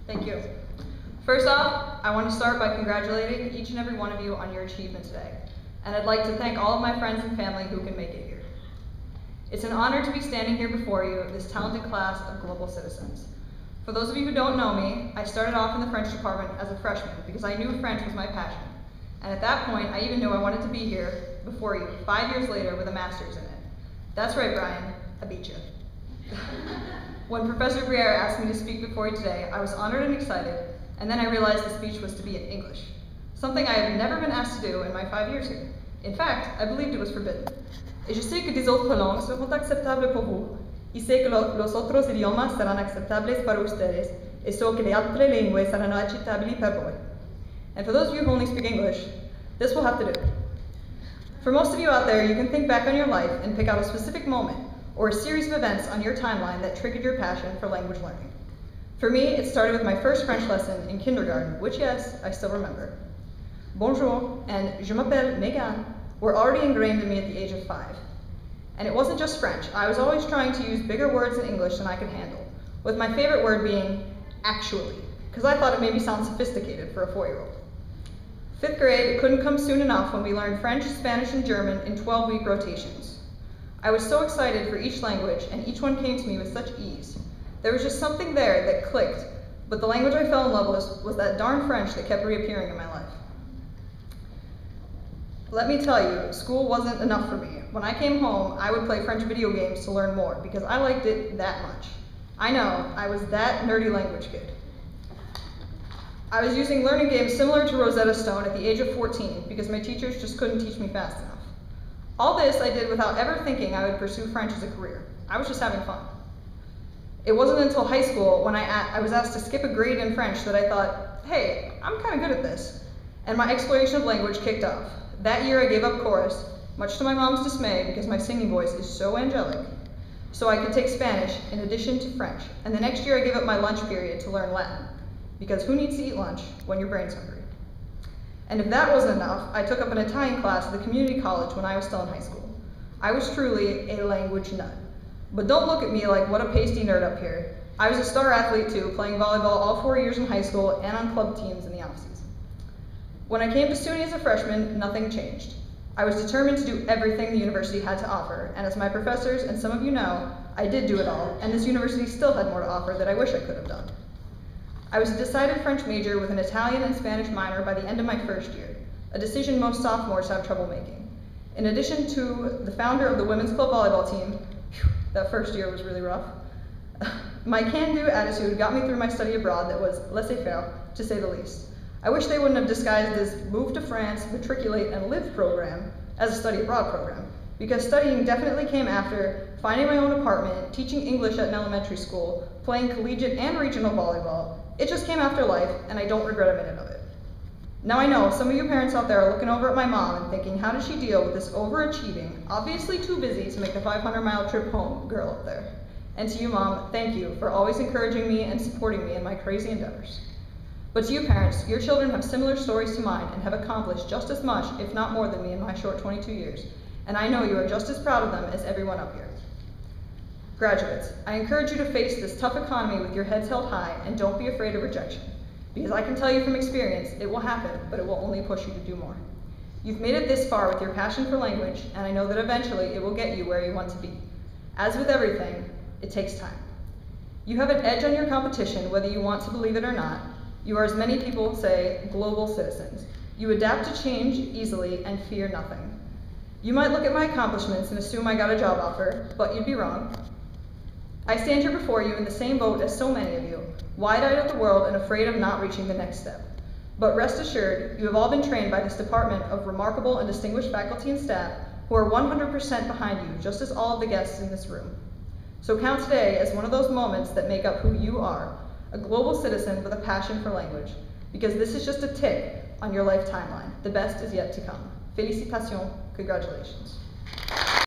Thank you. First off, I want to start by congratulating each and every one of you on your achievement today. And I'd like to thank all of my friends and family who can make it here. It's an honor to be standing here before you, this talented class of global citizens. For those of you who don't know me, I started off in the French department as a freshman because I knew French was my passion. And at that point, I even knew I wanted to be here before you 5 years later with a master's in it. That's right, Brian, I beat you. When Professor Briere asked me to speak before you today, I was honored and excited, and then I realized the speech was to be in English, something I have never been asked to do in my 5 years here. In fact, I believed it was forbidden. Et je sais que des autres langues seront acceptables pour vous, y sé que los otros idiomas serán aceptables para ustedes, y so que las otras lenguas serán aceptables para vos. And for those of you who only speak English, this will have to do. For most of you out there, you can think back on your life and pick out a specific moment or a series of events on your timeline that triggered your passion for language learning. For me, it started with my first French lesson in kindergarten, which, yes, I still remember. Bonjour and je m'appelle Megan were already ingrained in me at the age of 5. And it wasn't just French. I was always trying to use bigger words in English than I could handle, with my favorite word being actually, because I thought it made me sound sophisticated for a 4-year-old. 5th grade couldn't come soon enough when we learned French, Spanish, and German in 12-week rotations. I was so excited for each language, and each one came to me with such ease. There was just something there that clicked, but the language I fell in love with was that darn French that kept reappearing in my life. Let me tell you, school wasn't enough for me. When I came home, I would play French video games to learn more because I liked it that much. I know, I was that nerdy language kid. I was using learning games similar to Rosetta Stone at the age of 14 because my teachers just couldn't teach me fast enough. All this I did without ever thinking I would pursue French as a career. I was just having fun. It wasn't until high school when I was asked to skip a grade in French that I thought, hey, I'm kind of good at this. And my exploration of language kicked off. That year I gave up chorus, much to my mom's dismay because my singing voice is so angelic, so I could take Spanish in addition to French. And the next year I gave up my lunch period to learn Latin, because who needs to eat lunch when your brain's hungry? And if that wasn't enough, I took up an Italian class at the community college when I was still in high school. I was truly a language nut. But don't look at me like what a pasty nerd up here. I was a star athlete too, playing volleyball all 4 years in high school and on club teams in the off-season. When I came to SUNY as a freshman, nothing changed. I was determined to do everything the university had to offer, and as my professors and some of you know, I did do it all, and this university still had more to offer that I wish I could have done. I was a decided French major with an Italian and Spanish minor by the end of my first year, a decision most sophomores have trouble making. In addition to the founder of the women's club volleyball team, that first year was really rough, my can-do attitude got me through my study abroad that was laissez-faire, to say the least. I wish they wouldn't have disguised this move to France, matriculate, and live program as a study abroad program, because studying definitely came after finding my own apartment, teaching English at an elementary school, playing collegiate and regional volleyball. It just came after life, and I don't regret a minute of it. Now I know some of you parents out there are looking over at my mom and thinking, how does she deal with this overachieving, obviously too busy to make the 500-mile trip home girl up there? And to you, Mom, thank you for always encouraging me and supporting me in my crazy endeavors. But to you parents, your children have similar stories to mine and have accomplished just as much, if not more than me in my short 22 years. And I know you are just as proud of them as everyone up here. Graduates, I encourage you to face this tough economy with your heads held high and don't be afraid of rejection. Because I can tell you from experience, it will happen, but it will only push you to do more. You've made it this far with your passion for language, and I know that eventually it will get you where you want to be. As with everything, it takes time. You have an edge on your competition, whether you want to believe it or not. You are, as many people say, global citizens. You adapt to change easily and fear nothing. You might look at my accomplishments and assume I got a job offer, but you'd be wrong. I stand here before you in the same boat as so many of you, wide-eyed at the world and afraid of not reaching the next step. But rest assured, you have all been trained by this department of remarkable and distinguished faculty and staff who are 100% behind you, just as all of the guests in this room. So count today as one of those moments that make up who you are, a global citizen with a passion for language, because this is just a tick on your life timeline. The best is yet to come. Félicitations, congratulations.